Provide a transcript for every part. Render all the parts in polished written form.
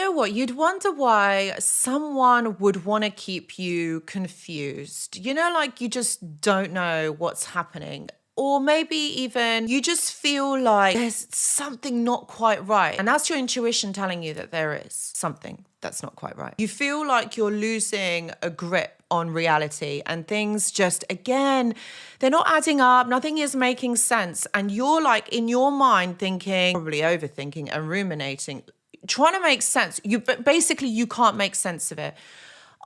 know what? You'd wonder why someone would want to keep you confused. You know, like you just don't know what's happening. Or maybe even you just feel like there's something not quite right. And that's your intuition telling you that there is something that's not quite right. You feel like you're losing a grip on reality and things just, again, they're not adding up. Nothing is making sense. And you're like in your mind thinking, probably overthinking and ruminating, trying to make sense. But basically you can't make sense of it.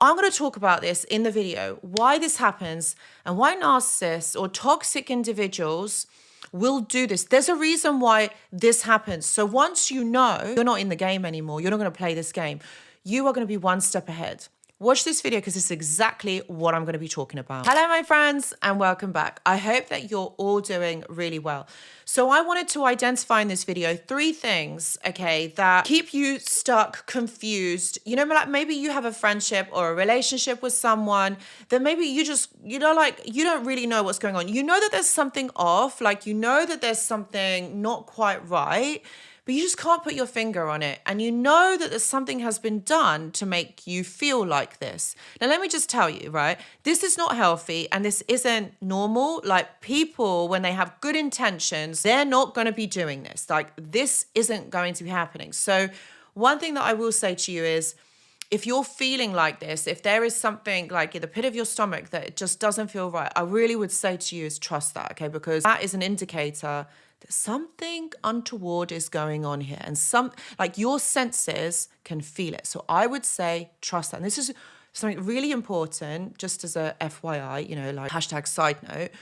I'm going to talk about this in the video, why this happens and why narcissists or toxic individuals will do this. There's a reason why this happens. So once you know you're not in the game anymore, you're not going to play this game, you are going to be one step ahead. Watch this video because it's exactly what I'm going to be talking about. Hello, my friends, and welcome back. I hope that you're all doing really well. So I wanted to identify in this video 3 things, okay, that keep you stuck, confused. You know, like maybe you have a friendship or a relationship with someone that maybe you just, you know, like you don't really know what's going on. You know that there's something off, like you know that there's something not quite right, but you just can't put your finger on it. And you know that there's something has been done to make you feel like this. Now, let me just tell you, right? This is not healthy and this isn't normal. Like people, when they have good intentions, they're not going to be doing this. Like this isn't going to be happening. So one thing that I will say to you is, if you're feeling like this, if there is something like in the pit of your stomach that it just doesn't feel right, I really would say to you is trust that, okay? Because that is an indicator that something untoward is going on here and like your senses can feel it. So I would say trust that. And this is something really important, just as a FYI, you know, like hashtag side note.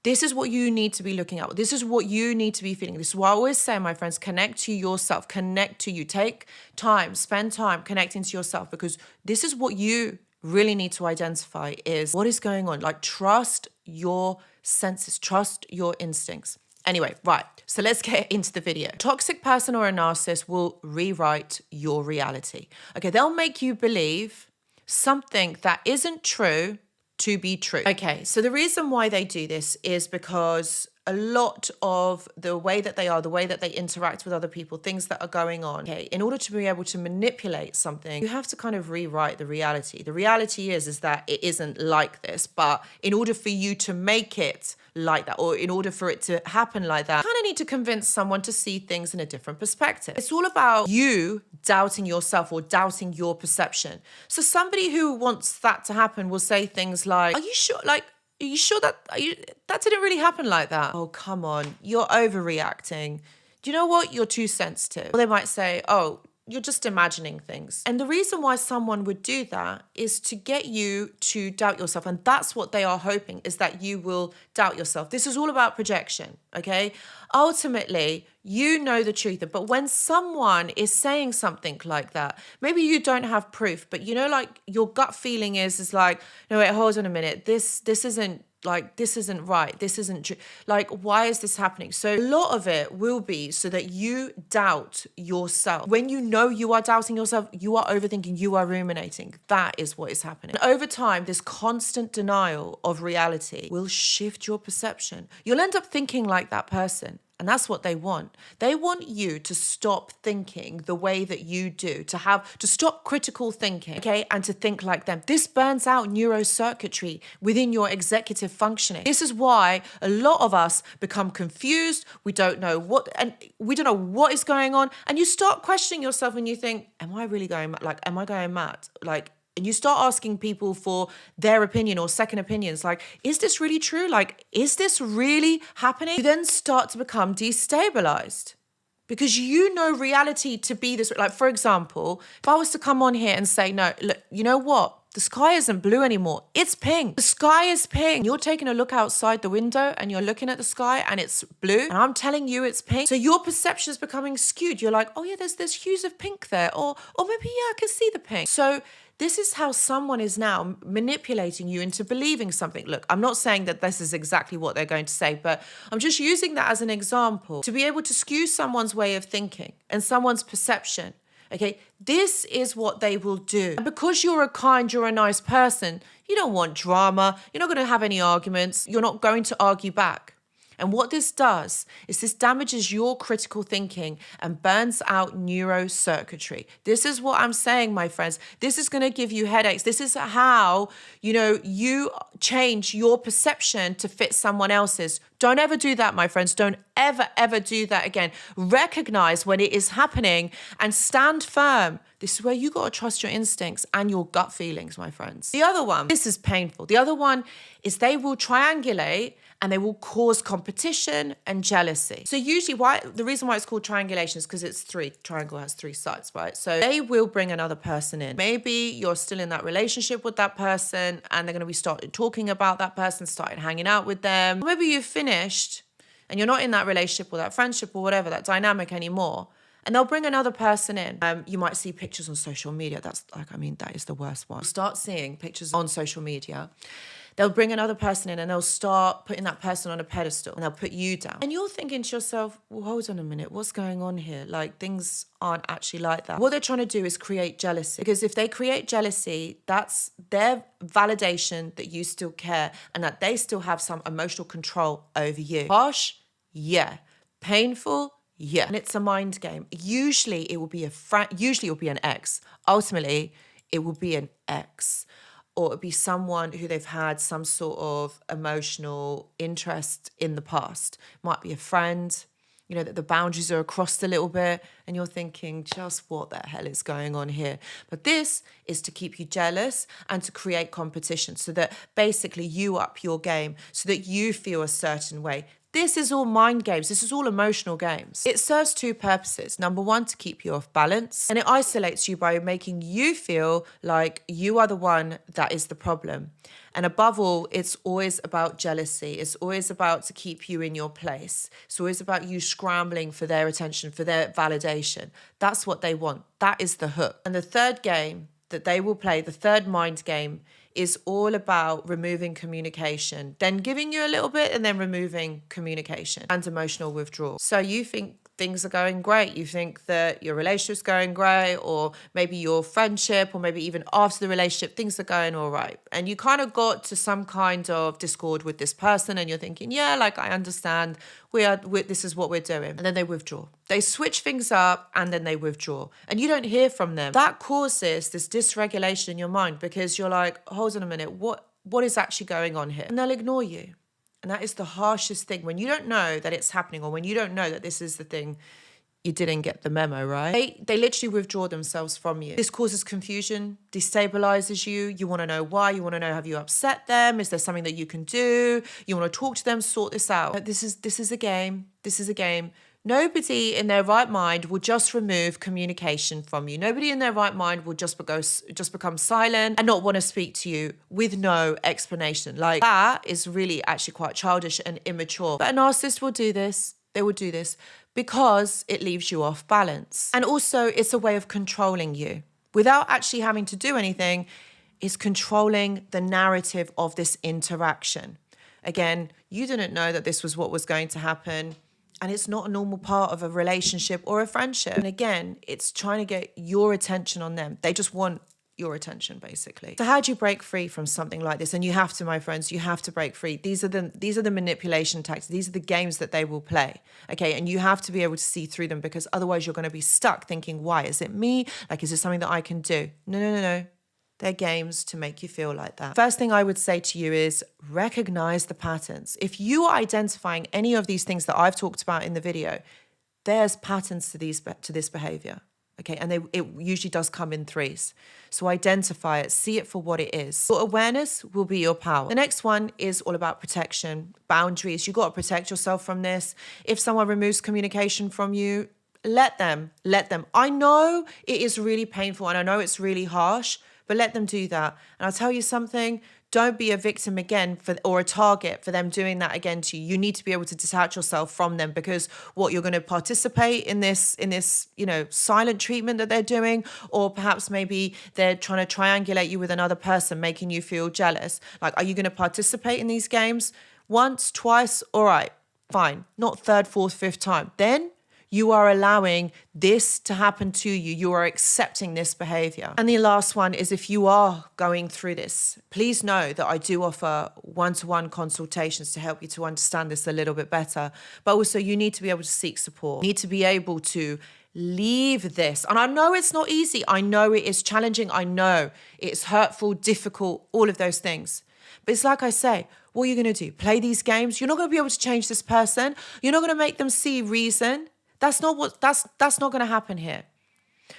This is what you need to be looking at. This is what you need to be feeling. This is what I always say, my friends, connect to yourself, connect to you. Take time, spend time connecting to yourself, because this is what you really need to identify is what is going on. Like trust your senses, trust your instincts. Anyway, right, so let's get into the video. A toxic person or a narcissist will rewrite your reality. Okay, they'll make you believe something that isn't true to be true. Okay, so the reason why they do this is because a lot of the way that they are, the way that they interact with other people, things that are going on, okay, in order to be able to manipulate something, you have to kind of rewrite the reality. The reality is that it isn't like this, but in order for you to make it like that, or in order for it to happen like that, you kind of need to convince someone to see things in a different perspective. It's all about you doubting yourself or doubting your perception. So somebody who wants that to happen will say things like, are you sure? Like, are you sure that that didn't really happen like that? Oh, come on, you're overreacting. Do you know what? You're too sensitive. Or they might say, oh, you're just imagining things. And the reason why someone would do that is to get you to doubt yourself. And that's what they are hoping, is that you will doubt yourself. This is all about projection, okay? Ultimately, you know the truth. But when someone is saying something like that, maybe you don't have proof, but you know, like your gut feeling is like, no, wait, hold on a minute. This isn't like, this isn't right. This isn't true. Like, why is this happening? So a lot of it will be so that you doubt yourself. When you know you are doubting yourself, you are overthinking, you are ruminating. That is what is happening. And over time, this constant denial of reality will shift your perception. You'll end up thinking like that person. And that's what they want. They want you to stop thinking the way that you do, to stop critical thinking, okay, and to think like them. This burns out neurocircuitry within your executive functioning. This is why a lot of us become confused. We don't know what is going on. And you start questioning yourself and you think, am I really going mad? Like, am I going mad? Like, and you start asking people for their opinion or second opinions. Like, is this really true? Like, is this really happening? You then start to become destabilized because you know reality to be this. Like, for example, if I was to come on here and say, no, look, you know what? The sky isn't blue anymore. It's pink. The sky is pink. You're taking a look outside the window and you're looking at the sky and it's blue. And I'm telling you it's pink. So your perception is becoming skewed. You're like, oh yeah, there's hues of pink there. Or maybe, yeah, I can see the pink. So this is how someone is now manipulating you into believing something. Look, I'm not saying that this is exactly what they're going to say, but I'm just using that as an example to be able to skew someone's way of thinking and someone's perception. Okay, this is what they will do. And because you're a nice person, you don't want drama. You're not going to have any arguments. You're not going to argue back. And what this does is this damages your critical thinking and burns out neurocircuitry. This is what I'm saying, my friends. This is going to give you headaches. This is how, you change your perception to fit someone else's. Don't ever do that, my friends. Don't ever do that again. Recognize when it is happening and stand firm. This is where you got to trust your instincts and your gut feelings, my friends. The other one, this is painful. The other one is they will triangulate and they will cause competition and jealousy. So usually the reason why it's called triangulation is because it's three. Triangle has three sides, right? So they will bring another person in. Maybe you're still in that relationship with that person and they're going to be started talking about that person, started hanging out with them. Maybe you've finished and you're not in that relationship or that friendship or whatever, that dynamic anymore. And they'll bring another person in. You might see pictures on social media. That is the worst one. Start seeing pictures on social media. They'll bring another person in and they'll start putting that person on a pedestal and they'll put you down. And you're thinking to yourself, well, hold on a minute, what's going on here? Like, things aren't actually like that. What they're trying to do is create jealousy, because if they create jealousy, that's their validation that you still care and that they still have some emotional control over you. Harsh? Yeah. Painful? Yeah. And it's a mind game. Usually it will be an ex. Ultimately, it will be an ex. Or it'd be someone who they've had some sort of emotional interest in the past. Might be a friend, that the boundaries are crossed a little bit and you're thinking, just what the hell is going on here? But this is to keep you jealous and to create competition so that basically you up your game, so that you feel a certain way. This is all mind games. This is all emotional games. It serves two purposes. Number one, to keep you off balance. And it isolates you by making you feel like you are the one that is the problem. And above all, it's always about jealousy. It's always about to keep you in your place. It's always about you scrambling for their attention, for their validation. That's what they want. That is the hook. And the third game that they will play, the third mind game, is all about removing communication, then giving you a little bit and then removing communication and emotional withdrawal. So you think things are going great. You think that your relationship's going great, or maybe your friendship, or maybe even after the relationship, things are going all right. And you kind of got to some kind of discord with this person and you're thinking, yeah, like I understand, this is what we're doing. And then they withdraw. They switch things up and then they withdraw. And you don't hear from them. That causes this dysregulation in your mind because you're like, hold on a minute, what is actually going on here? And they'll ignore you. And that is the harshest thing. When you don't know that it's happening, or when you don't know that this is the thing, you didn't get the memo, right? They literally withdraw themselves from you. This causes confusion, destabilizes you. You want to know why. You want to know, have you upset them? Is there something that you can do? You want to talk to them, sort this out. This is a game. This is a game. Nobody in their right mind will just remove communication from you. Nobody in their right mind will just become silent and not want to speak to you with no explanation. Like, that is really actually quite childish and immature. But a narcissist will do this. They will do this because it leaves you off balance. And also, it's a way of controlling you. Without actually having to do anything, it's controlling the narrative of this interaction. Again, you didn't know that this was what was going to happen. And it's not a normal part of a relationship or a friendship. And again, it's trying to get your attention on them. They just want your attention, basically. So how do you break free from something like this? And you have to, my friends, you have to break free. These are the manipulation tactics. These are the games that they will play. Okay. And you have to be able to see through them, because otherwise you're going to be stuck thinking, why? Is it me? Like, is it something that I can do? No. They're games to make you feel like that. First thing I would say to you is recognize the patterns. If you are identifying any of these things that I've talked about in the video, there's patterns to this behavior. Okay, and it usually does come in threes. So identify it, see it for what it is. Your awareness will be your power. The next one is all about protection, boundaries. You've got to protect yourself from this. If someone removes communication from you, let them. I know it is really painful and I know it's really harsh, but let them do that. And I'll tell you something, don't be a victim again or a target for them doing that again to you. You need to be able to detach yourself from them, because you're going to participate in this, silent treatment that they're doing, or perhaps maybe they're trying to triangulate you with another person, making you feel jealous. Like, are you going to participate in these games? Once, twice, all right, fine. Not third, fourth, fifth time. Then You are allowing this to happen to you. You are accepting this behavior. And the last one is, if you are going through this, please know that I do offer one-to-one consultations to help you to understand this a little bit better. But also you need to be able to seek support. You need to be able to leave this. And I know it's not easy. I know it is challenging. I know it's hurtful, difficult, all of those things. But it's like I say, what are you going to do? Play these games? You're not going to be able to change this person. You're not going to make them see reason. That's not going to happen here.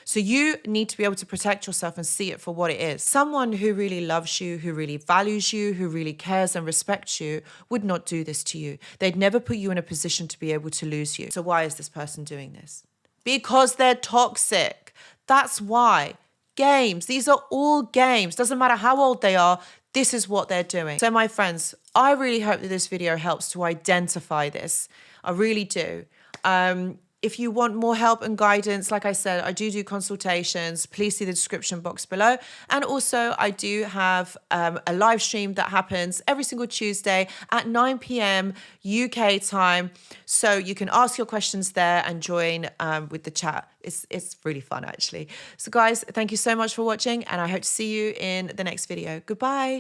So you need to be able to protect yourself and see it for what it is. Someone who really loves you, who really values you, who really cares and respects you would not do this to you. They'd never put you in a position to be able to lose you. So why is this person doing this? Because they're toxic. That's why. Games. These are all games. Doesn't matter how old they are. This is what they're doing. So my friends, I really hope that this video helps to identify this. I really do. If you want more help and guidance, like I said, I do consultations. Please see the description box below. And also I do have a live stream that happens every single Tuesday at 9 p.m. UK time. So you can ask your questions there and join with the chat. It's really fun, actually. So guys, thank you so much for watching, and I hope to see you in the next video. Goodbye.